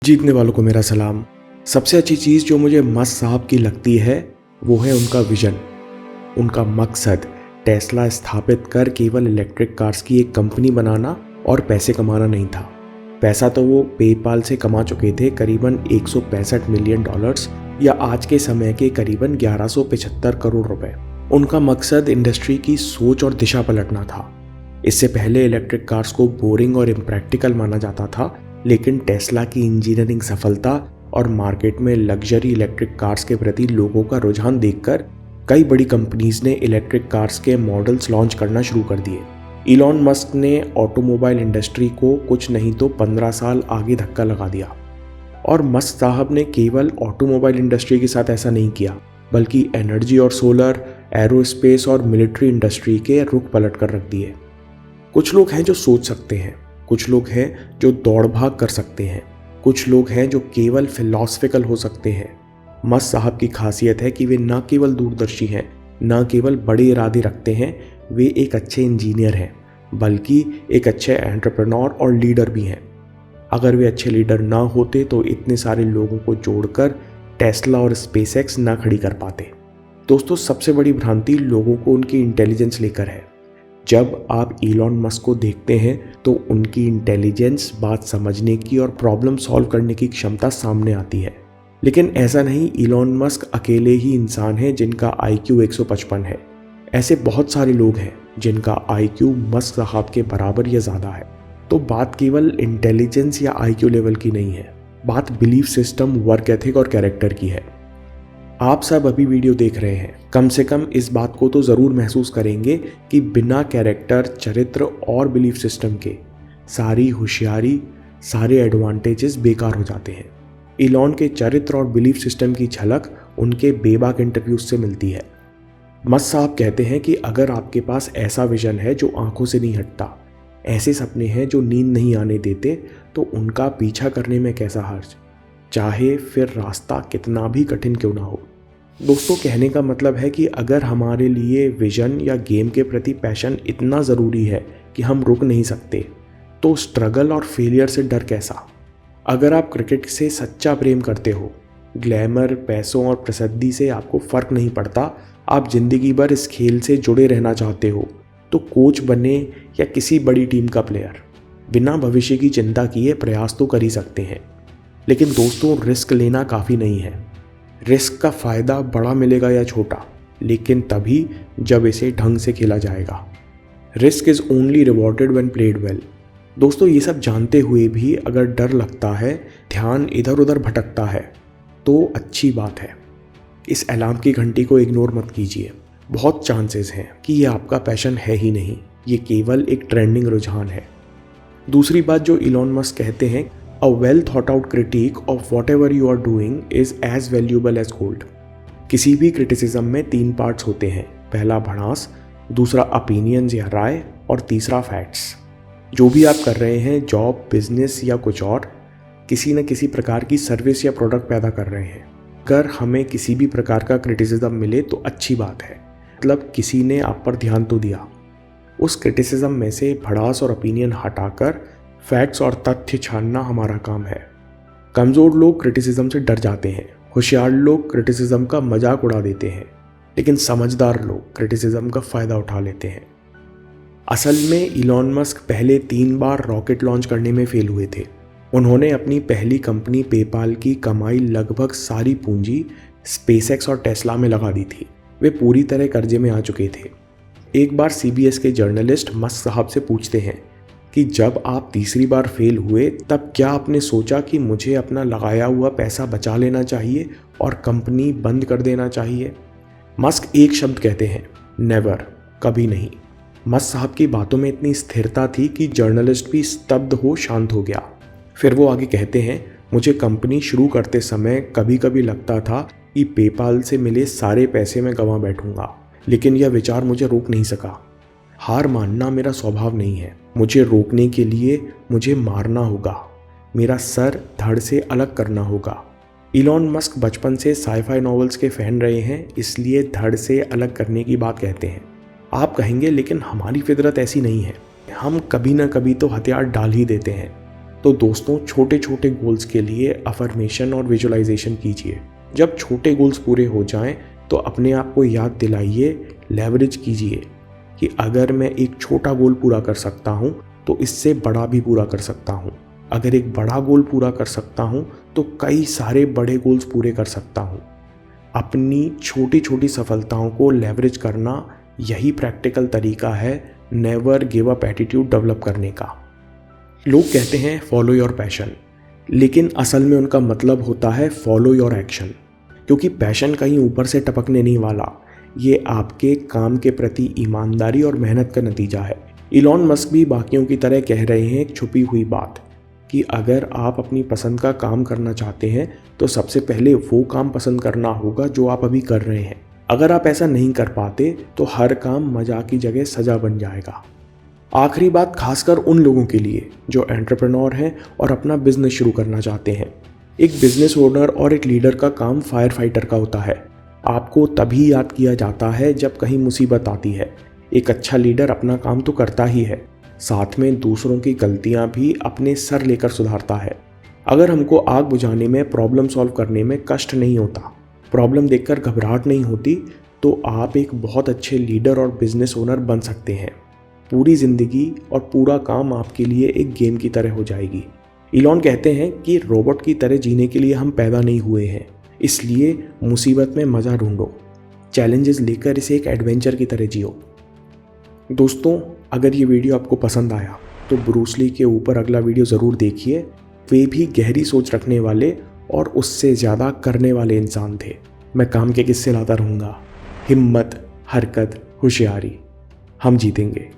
जीतने वालों को मेरा सलाम। सबसे अच्छी चीज़ जो मुझे मस्क साहब की लगती है वो है उनका विजन, उनका मकसद टेस्ला स्थापित कर केवल इलेक्ट्रिक कार्स की एक कंपनी बनाना और पैसे कमाना नहीं था। पैसा तो वो पेपाल से कमा चुके थे, करीबन $165 मिलियन या आज के समय के करीबन 1175 करोड़ रुपए। उनका मकसद इंडस्ट्री की सोच और दिशा पलटना था। इससे पहले इलेक्ट्रिक कार्स को बोरिंग और इम्प्रैक्टिकल माना जाता था, लेकिन टेस्ला की इंजीनियरिंग सफलता और मार्केट में लग्जरी इलेक्ट्रिक कार्स के प्रति लोगों का रुझान देखकर कई बड़ी कंपनीज ने इलेक्ट्रिक कार्स के मॉडल्स लॉन्च करना शुरू कर दिए। इलॉन मस्क ने ऑटोमोबाइल इंडस्ट्री को कुछ नहीं तो 15 साल आगे धक्का लगा दिया। और मस्क साहब ने केवल ऑटोमोबाइल इंडस्ट्री के साथ ऐसा नहीं किया, बल्कि एनर्जी और सोलर, एरोस्पेस और मिलिट्री इंडस्ट्री के रुख पलट कर रख दिए। कुछ लोग हैं जो सोच सकते हैं, कुछ लोग हैं जो दौड़ भाग कर सकते हैं, कुछ लोग हैं जो केवल फिलॉसफिकल हो सकते हैं। मस्क साहब की खासियत है कि वे न केवल दूरदर्शी हैं, न केवल बड़े इरादे रखते हैं, वे एक अच्छे इंजीनियर हैं, बल्कि एक अच्छे एंटरप्रेन्योर और लीडर भी हैं। अगर वे अच्छे लीडर ना होते तो इतने सारे लोगों को जोड़कर टेस्ला और स्पेसएक्स ना खड़ी कर पाते। दोस्तों, सबसे बड़ी भ्रांति लोगों को उनकी इंटेलिजेंस लेकर है। जब आप इलॉन मस्क को देखते हैं तो उनकी इंटेलिजेंस, बात समझने की और प्रॉब्लम सॉल्व करने की क्षमता सामने आती है। लेकिन ऐसा नहीं, इलॉन मस्क अकेले ही इंसान है जिनका IQ 155 है। ऐसे बहुत सारे लोग हैं जिनका IQ मस्क साहब के बराबर या ज़्यादा है। तो बात केवल इंटेलिजेंस या IQ लेवल की नहीं है, बात बिलीफ सिस्टम, वर्क एथिक और कैरेक्टर की है। आप सब अभी वीडियो देख रहे हैं, कम से कम इस बात को तो ज़रूर महसूस करेंगे कि बिना कैरेक्टर, चरित्र और बिलीफ सिस्टम के सारी होशियारी, सारे एडवांटेजेस बेकार हो जाते हैं। इलॉन के चरित्र और बिलीफ सिस्टम की झलक उनके बेबाक इंटरव्यूज से मिलती है। मस्क साहब कहते हैं कि अगर आपके पास ऐसा विजन है जो आंखों से नहीं हटता, ऐसे सपने हैं जो नींद नहीं आने देते, तो उनका पीछा करने में कैसा हर्ज, चाहे फिर रास्ता कितना भी कठिन क्यों ना हो। दोस्तों, कहने का मतलब है कि अगर हमारे लिए विजन या गेम के प्रति पैशन इतना ज़रूरी है कि हम रुक नहीं सकते, तो स्ट्रगल और फेलियर से डर कैसा। अगर आप क्रिकेट से सच्चा प्रेम करते हो, ग्लैमर, पैसों और प्रसिद्धि से आपको फ़र्क नहीं पड़ता, आप ज़िंदगी भर इस खेल से जुड़े रहना चाहते हो, तो कोच बने या किसी बड़ी टीम का प्लेयर, बिना भविष्य की चिंता किए प्रयास तो कर ही सकते हैं। लेकिन दोस्तों, रिस्क लेना काफ़ी नहीं है। रिस्क का फ़ायदा बड़ा मिलेगा या छोटा, लेकिन तभी जब इसे ढंग से खेला जाएगा। Risk is only rewarded when played well. दोस्तों, ये सब जानते हुए भी अगर डर लगता है, ध्यान इधर उधर भटकता है, तो अच्छी बात है। इस अलार्म की घंटी को इग्नोर मत कीजिए। बहुत चांसेस हैं कि ये आपका पैशन है ही नहीं, ये केवल एक ट्रेंडिंग रुझान है। दूसरी बात जो इलॉन मस्क कहते हैं, A well thought out critique of whatever you are doing is as valuable as gold। किसी भी क्रिटिसिज्म में 3 पार्ट्स होते हैं, पहला भड़ास, दूसरा ओपिनियंस या राय, और तीसरा फैक्ट्स। जो भी आप कर रहे हैं, जॉब, बिजनेस या कुछ और, किसी न किसी प्रकार की सर्विस या प्रोडक्ट पैदा कर रहे हैं। अगर हमें किसी भी प्रकार का क्रिटिसिज्म मिले तो अच्छी बात है, मतलब किसी ने आप पर ध्यान तो दिया। उस क्रिटिसिज्म में से भड़ास और ओपिनियन हटाकर फैक्ट्स और तथ्य छानना हमारा काम है। कमज़ोर लोग क्रिटिसिज्म से डर जाते हैं, होशियार लोग क्रिटिसिज्म का मजाक उड़ा देते हैं, लेकिन समझदार लोग क्रिटिसिज्म का फ़ायदा उठा लेते हैं। असल में इलॉन मस्क पहले 3 बार रॉकेट लॉन्च करने में फेल हुए थे। उन्होंने अपनी पहली कंपनी पेपाल की कमाई लगभग सारी पूंजी स्पेसएक्स और टेस्ला में लगा दी थी। वे पूरी तरह कर्जे में आ चुके थे। एक बार CBS के जर्नलिस्ट मस्क साहब से पूछते हैं कि जब आप तीसरी बार फेल हुए, तब क्या आपने सोचा कि मुझे अपना लगाया हुआ पैसा बचा लेना चाहिए और कंपनी बंद कर देना चाहिए? मस्क एक शब्द कहते हैं, नेवर, कभी नहीं। मस्क साहब की बातों में इतनी स्थिरता थी कि जर्नलिस्ट भी स्तब्ध हो शांत हो गया। फिर वो आगे कहते हैं, मुझे कंपनी शुरू करते समय कभी कभी लगता था कि पेपाल से मिले सारे पैसे मैं गंवा बैठूंगा, लेकिन यह विचार मुझे रोक नहीं सका। हार मानना मेरा स्वभाव नहीं है। मुझे रोकने के लिए मुझे मारना होगा, मेरा सर धड़ से अलग करना होगा। इलॉन मस्क बचपन से साइफाई नॉवेल्स के फैन रहे हैं, इसलिए धड़ से अलग करने की बात कहते हैं। आप कहेंगे लेकिन हमारी फितरत ऐसी नहीं है। हम कभी ना कभी तो हथियार डाल ही देते हैं। तो दोस्तों, छोटे छोटे गोल्स के लिए अफर्मेशन और विजुअलाइजेशन कीजिए। जब छोटे गोल्स पूरे हो जाएं तो अपने आप को याद दिलाइए, लेवरेज कीजिए कि अगर मैं एक छोटा गोल पूरा कर सकता हूं तो इससे बड़ा भी पूरा कर सकता हूं। अगर एक बड़ा गोल पूरा कर सकता हूं तो कई सारे बड़े गोल्स पूरे कर सकता हूं। अपनी छोटी छोटी सफलताओं को लेवरेज करना, यही प्रैक्टिकल तरीका है never give up attitude develop करने का। लोग कहते हैं फॉलो योर पैशन, लेकिन असल में उनका मतलब होता है फॉलो योर एक्शन। क्योंकि पैशन कहीं ऊपर से टपकने नहीं वाला, ये आपके काम के प्रति ईमानदारी और मेहनत का नतीजा है। इलॉन मस्क भी बाकियों की तरह कह रहे हैं एक छुपी हुई बात कि अगर आप अपनी पसंद का काम करना चाहते हैं तो सबसे पहले वो काम पसंद करना होगा जो आप अभी कर रहे हैं। अगर आप ऐसा नहीं कर पाते तो हर काम मजाक की जगह सजा बन जाएगा। आखिरी बात खासकर उन लोगों के लिए जो एंटरप्रेन्योर हैं और अपना बिजनेस शुरू करना चाहते हैं। एक बिजनेस ओनर और एक लीडर का काम फायर फाइटर का होता है। आपको तभी याद किया जाता है जब कहीं मुसीबत आती है। एक अच्छा लीडर अपना काम तो करता ही है, साथ में दूसरों की गलतियां भी अपने सर लेकर सुधारता है। अगर हमको आग बुझाने में, प्रॉब्लम सॉल्व करने में कष्ट नहीं होता, प्रॉब्लम देखकर घबराहट नहीं होती, तो आप एक बहुत अच्छे लीडर और बिजनेस ओनर बन सकते हैं। पूरी जिंदगी और पूरा काम आपके लिए एक गेम की तरह हो जाएगी। इलॉन कहते हैं कि रोबोट की तरह जीने के लिए हम पैदा नहीं हुए हैं, इसलिए मुसीबत में मज़ा ढूंढो, चैलेंजेस लेकर इसे एक एडवेंचर की तरह जियो। दोस्तों, अगर ये वीडियो आपको पसंद आया तो ब्रूस ली के ऊपर अगला वीडियो ज़रूर देखिए। वे भी गहरी सोच रखने वाले और उससे ज़्यादा करने वाले इंसान थे। मैं काम के किस्से लाता रहूँगा। हिम्मत, हरकत, होशियारी, हम जीतेंगे।